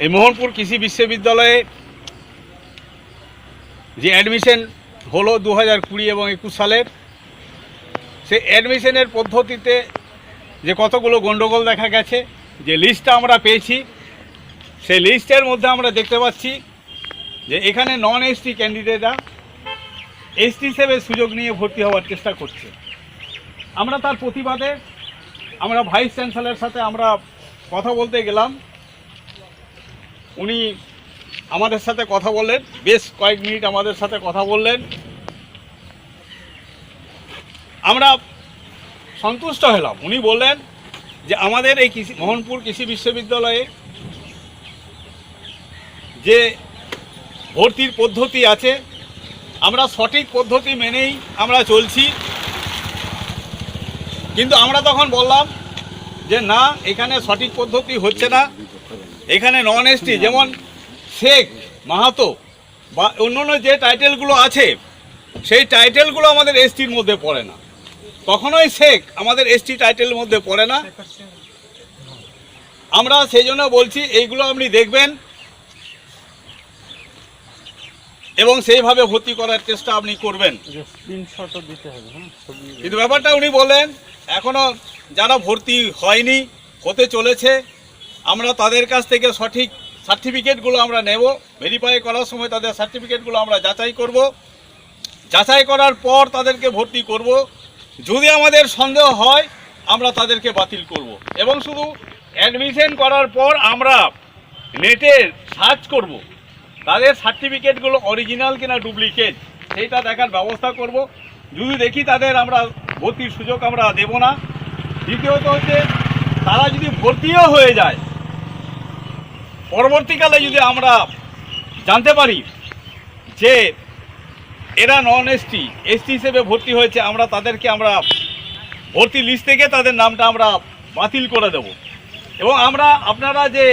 এই মোহনপুর কৃষি বিশ্ববিদ্যালয়ে যে অ্যাডমিশন হলো 2020 এবং 21 সালের, সেই অ্যাডমিশনের পদ্ধতিতে যে কতগুলো গণ্ডগোল দেখা গেছে, যে লিস্টটা আমরা পেয়েছি, সেই লিস্টের মধ্যে আমরা দেখতে পাচ্ছি যে এখানে নন এসটি ক্যান্ডিডেটরা এসটি হিসেবে সুযোগ নিয়ে ভর্তি হওয়ার চেষ্টা করছে। আমরা তার প্রতিবাদে আমরা ভাইস চ্যান্সেলরের সাথে আমরা কথা বলতে গেলাম। উনি আমাদের সাথে কথা বললেন, বেশ কয়েক মিনিট আমাদের সাথে কথা বললেন। আমরা সন্তুষ্ট হলাম। উনি বললেন যে আমাদের এই মোহনপুর কৃষি বিশ্ববিদ্যালয়ে যে ভর্তির পদ্ধতি আছে, আমরা সঠিক পদ্ধতি মেনেই আমরা চলছি। কিন্তু আমরা তখন বললাম যে না, এখানে সঠিক পদ্ধতি হচ্ছে না। এখানে নন এসটি যেমন শেখ, মাহাতো বা অন্যান্য যে টাইটেলগুলো আছে, সেই টাইটেলগুলো আমাদের এসটির মধ্যে পড়ে না। কখনোই শেখ আমাদের এসটি টাইটেলের মধ্যে পড়ে না। আমরা সেই জন্য বলছি এইগুলো আপনি দেখবেন এবং সেইভাবে ভর্তি করার চেষ্টা আপনি করবেন। কিন্তু ব্যাপারটা উনি বলেন এখনও যারা ভর্তি হয়নি, হতে চলেছে, আমরা তাদের কাছ থেকে সঠিক সার্টিফিকেটগুলো আমরা নেব। ভেরিফাই করার সময় তাদের সার্টিফিকেটগুলো আমরা যাচাই করব। যাচাই করার পর তাদেরকে ভর্তি করব। যদি আমাদের সন্দেহ হয় আমরা তাদেরকে বাতিল করব। এবং শুধু অ্যাডমিশন করার পর আমরা নেটে সার্চ করব তাদের সার্টিফিকেটগুলো অরিজিনাল কিনা ডুপ্লিকেট, সেইটা দেখার ব্যবস্থা করব। যদি দেখি তাদের আমরা ভর্তির সুযোগ আমরা দেব না। দ্বিতীয়ত হচ্ছে, তারা যদি ভর্তিও হয়ে যায়, পরবর্তীকালে যদি আমরা জানতে পারি যে এরা নন এসটি হিসেবে ভর্তি হয়েছে, আমরা তাদেরকে ভর্তি লিস্ট থেকে তাদের নামটা আমরা বাতিল করে দেব। এবং আপনারা যে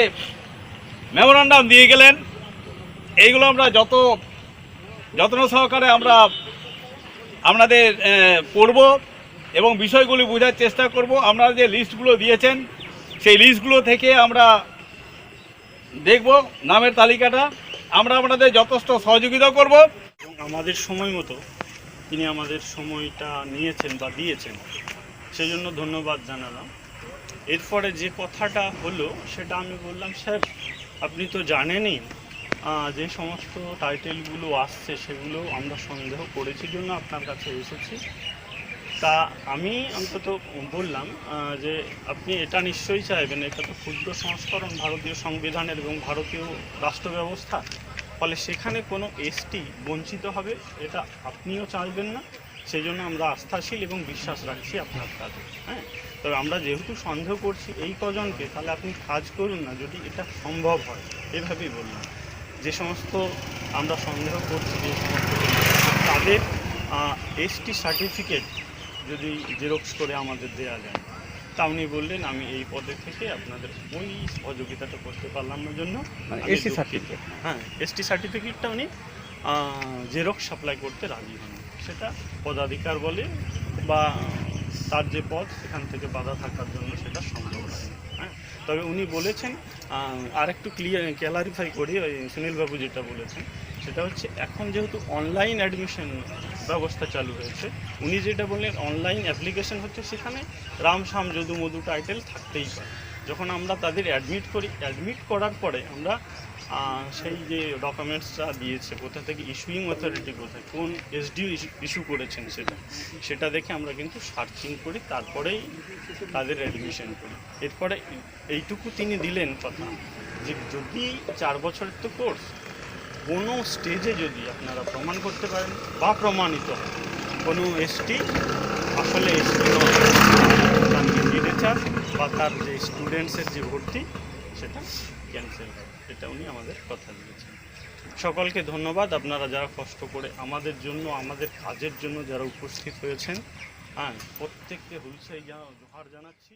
মেমোরান্ডাম দিয়ে গেলেন, এইগুলো আমরা যত্ন সহকারে আমরা আপনাদের পড়ব এবং বিষয়গুলি বোঝার চেষ্টা করব। আপনারা যে লিস্টগুলো দিয়েছেন, সেই লিস্টগুলো থেকে আমরা দেখব নামের তালিকাটা। আমরা আপনাদের যথেষ্ট সহযোগিতা করব। এবং আমাদের সময় মতো তিনি আমাদের সময়টা নিয়েছেন বা দিয়েছেন, সেই জন্য ধন্যবাদ জানালাম। এরপরে যে কথাটা হলো সেটা আমি বললাম, স্যার আপনি তো জানেনই যে সমস্ত টাইটেলগুলো আসছে সেগুলো আমরা সন্দেহ করেছি জন্য আপনার কাছে এসেছি। তা আমি অন্তত বললাম যে আপনি এটা নিশ্চয়ই চাইবেন, এটা তো ক্ষুদ্র সংস্করণ ভারতীয় সংবিধানের এবং ভারতীয় রাষ্ট্র ব্যবস্থা, ফলে সেখানে কোনো এসটি বঞ্চিত হবে এটা আপনিও চাইবেন না। সেই জন্য আমরা আস্থাশীল এবং বিশ্বাস রাখছি আপনার কাজে। হ্যাঁ, তবে আমরা যেহেতু সন্দেহ করছি এই কজনকে, তাহলে আপনি কাজ করুন না যদি এটা সম্ভব হয়। এভাবেই বললাম, যে সমস্ত আমরা সন্দেহ করছি যে সমস্ত তাদের এসটি সার্টিফিকেট যদি জেরক্স করে আমাদের দেওয়া যায়। তা উনি বললেন আমি এই পদে থেকে আপনাদের ওই সহযোগিতাটা করতে পারলাম না জন্য এসটি সার্টিফিকেট, হ্যাঁ এসটি সার্টিফিকেটটা উনি জেরক্স সাপ্লাই করতে রাজি হন। সেটা পদাধিকার বলে বা তার যে পদ সেখান থেকে বাধা থাকার জন্য সেটা সম্ভব হয়। হ্যাঁ, তবে উনি বলেছেন আর একটু ক্লারিফাই করি, ওই সুনীলবাবু যেটা বলেছেন সেটা হচ্ছে এখন যেহেতু অনলাইন অ্যাডমিশন ব্যবস্থা চালু হয়েছে, উনি যেটা বললেন অনলাইন অ্যাপ্লিকেশন হচ্ছে, সেখানে রাম শাম যদু মধু টাইটেল থাকতেই পারে। যখন আমরা তাদের অ্যাডমিট করি, অ্যাডমিট করার পরে আমরা সেই যে ডকুমেন্টসটা দিয়েছে, কোথা থেকে ইস্যুইং অথরিটি কোথায়, কোন এসডিও ইস্যু করেছেন সেটা দেখে আমরা কিন্তু সার্চিং করি, তারপরেই তাদের অ্যাডমিশন করি। এরপরে এইটুকু তিনি দিলেন কথা যে যদি 4 বছরের তো কোর্স, কোনো স্টেজে যদি আপনারা প্রমাণ করতে পারেন বা প্রমাণিত হয় কোনো এসটি আসলে এসটি নয়, তার লিটারেচার বা তার যে স্টুডেন্টসের যে ভর্তি সেটা ক্যান্সেল হয়। এটা উনি আমাদের কথা দিয়েছেন। সকলকে ধন্যবাদ, আপনারা যারা কষ্ট করে আমাদের জন্য, আমাদের কাজের জন্য যারা উপস্থিত হয়েছেন, হ্যাঁ প্রত্যেককে হুলসাই জোহার জানাচ্ছি।